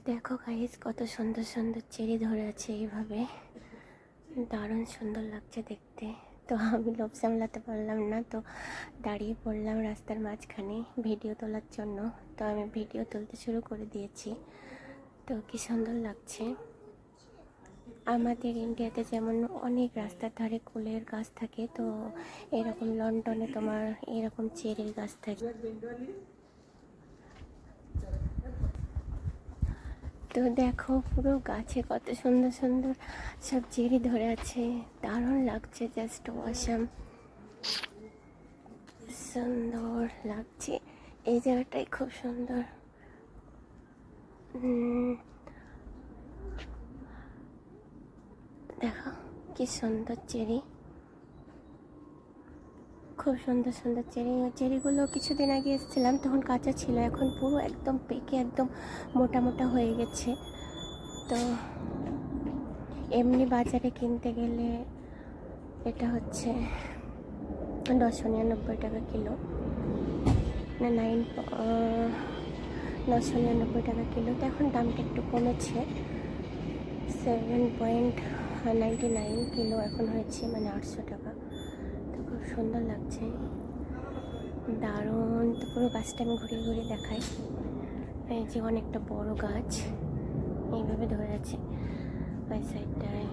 দেখো গাইস, কত সুন্দর সুন্দর চেরি ধরে আছে এইভাবে, দারুণ সুন্দর লাগছে দেখতে। তো আমি লোভ সামলাতে পারলাম না, তো দাঁড়িয়ে পড়লাম রাস্তার মাঝখানে ভিডিও তোলার জন্য। তো আমি ভিডিও তুলতে শুরু করে দিয়েছি। তো কি সুন্দর লাগছে। আমাদের ইন্ডিয়াতে যেমন অনেক রাস্তার ধারে কুলের গাছ থাকে, তো এরকম লন্ডনে তোমার এরকম চেরির গাছ থাকে। তো দেখো পুরো গাছে কত সুন্দর সুন্দর সব চেরি ধরে আছে, দারুণ লাগছে, জাস্ট অসাম, সুন্দর লাগছে। এই জায়গাটাই খুব সুন্দর। দেখো কি সুন্দর চেরি, খুব সুন্দর সুন্দর চেরি। চেরিগুলো কিছুদিন আগে এসেছিলাম তখন কাঁচা ছিল, এখন পুরো একদম পেকে একদম মোটা মোটা হয়ে গেছে। তো এমনি বাজারে কিনতে গেলে এটা হচ্ছে 999 টাকা কিলো, না 999 টাকা কিলো। তো এখন দামটা একটু কমেছে, 7.99 কিলো এখন হয়েছে, মানে 800 টাকা। তো খুব সুন্দর লাগছে, দারুণ। তো পুরো গাছটা আমি ঘুরিয়ে ঘুরিয়ে দেখাই। এই যে অনেকটা বড় গাছ এইভাবে ধরে আছে ওই সাইডটায়।